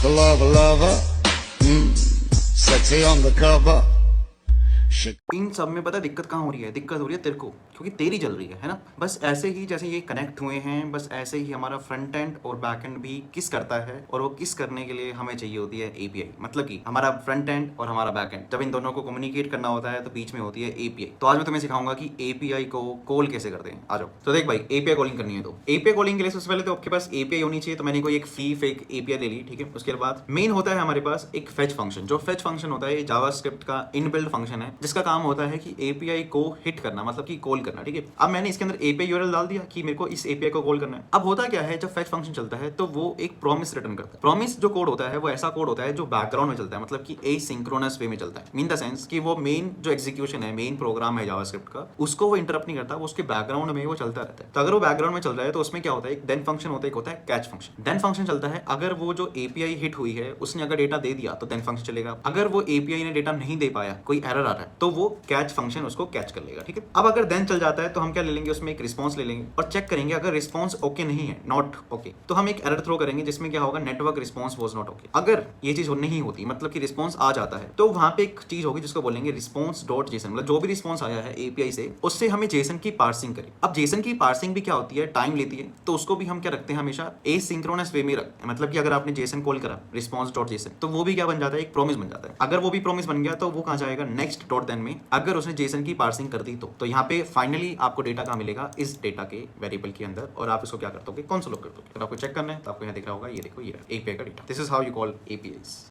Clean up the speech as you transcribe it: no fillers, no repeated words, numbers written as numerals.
like a lover, lover. Sexy on the cover. इन सब में पता दिक्कत कहाँ हो रही है? दिक्कत हो रही है तेरे को, क्योंकि तेरी चल रही है ना। बस ऐसे ही जैसे ये कनेक्ट हुए हैं, बस ऐसे ही हमारा फ्रंट एंड और बैक एंड भी किस करता है, और वो किस करने के लिए हमें चाहिए होती है एपीआई। मतलब कि हमारा फ्रंट एंड और हमारा बैक एंड, जब इन दोनों को कम्युनिकेट करना होता है तो बीच में होती है एपीआई। तो आज मैं तुम्हें सिखाऊंगा कि एपीआई को कॉल कैसे करते हैं। आ जाओ। तो देख भाई, एपीआई कॉलिंग करनी है तो एपीआई कॉलिंग के लिए सबसे पहले तो आपके पास एपीआई होनी चाहिए। तो मैंने कोई एक फ्री फेक एपीआई ले ली, ठीक है। उसके बाद मेन होता है हमारे पास एक फेच फंक्शन। जो फेच फंक्शन होता है ये जावास्क्रिप्ट का इनबिल्ट फंक्शन है, जिसका काम होता है कि एपीआई को हिट करना, मतलब कि कॉल करना, ठीक है। अब मैंने इसके अंदर एपीआई यूआरएल डाल दिया कि मेरे को इस एपीआई को कॉल करना है। अब होता क्या है, जब फेच फंक्शन चलता है तो वो एक प्रॉमिस रिटर्न करता है। प्रॉमिस जो कोड होता है वो ऐसा कोड होता है जो बैकग्राउंड में चलता है, मतलब कि एसिंक्रोनस वे में चलता है। मीन द सेंस कि वो मेन जो एग्जीक्यूशन है, मेन प्रोग्राम है जावास्क्रिप्ट का, उसको वो इंटरप्ट नहीं करता, वो उसके बैकग्राउंड में वो चलता रहता है। तो अगर वो बैकग्राउंड में चल रहा है तो उसमें क्या होता है, एक देन फंक्शन होता है, एक होता है कैच फंक्शन। देन फंक्शन चलता है, अगर वो जो एपीआई हिट हुई है उसने अगर डेटा दे दिया तो देन फंक्शन चलेगा। अगर वो एपीआई ने डेटा नहीं दे पाया, कोई एरर आ रहा है, तो वो कैच फंक्शन उसको कैच कर लेगा, ठीक है। अब अगर देन चल जाता है तो हम क्या ले लेंगे, उसमें एक रिस्पॉन्स ले लेंगे और चेक करेंगे। अगर रिस्पॉन्स ओके नहीं है, नॉट ओके, तो हम एक एरर थ्रो करेंगे जिसमें क्या होगा, network response was not okay. अगर ये चीज नहीं होती, मतलब कि रिस्पॉन्स आ जाता है, तो वहां पे एक चीज होगी जिसको बोलेंगे रिस्पॉन्स डॉट जेसन। मतलब जो भी रिस्पॉन्स आया है एपीआई से, उससे हमें जेसन की पार्सिंग करें। अब जेसन की पार्सिंग भी क्या होती है, टाइम लेती है, तो उसको भी हम क्या रखते हैं, हमेशा एसिंक्रोनस वे में रखते हैं। मतलब कि अगर आपने जेसन कॉल करा रिस्पॉन्स डॉट जेसन, तो वो भी क्या बन जाता है, एक प्रॉमिस बन जाता है। अगर वो भी प्रॉमिस बन गया तो वो कहां जाएगा, नेक्स्ट डॉट देन में। अगर उसने जेसन की पार्सिंग कर दी तो यहाँ पे फाइनली आपको डेटा कहाँ मिलेगा, इस डेटा के वेरिएबल के अंदर, और आप इसको क्या कर दोगे, कंसोल कर दोगे। अगर आपको चेक करना है तो आपको यहाँ दिख रहा होगा, ये देखो, ये एपीआई का data. This is how you call APIs.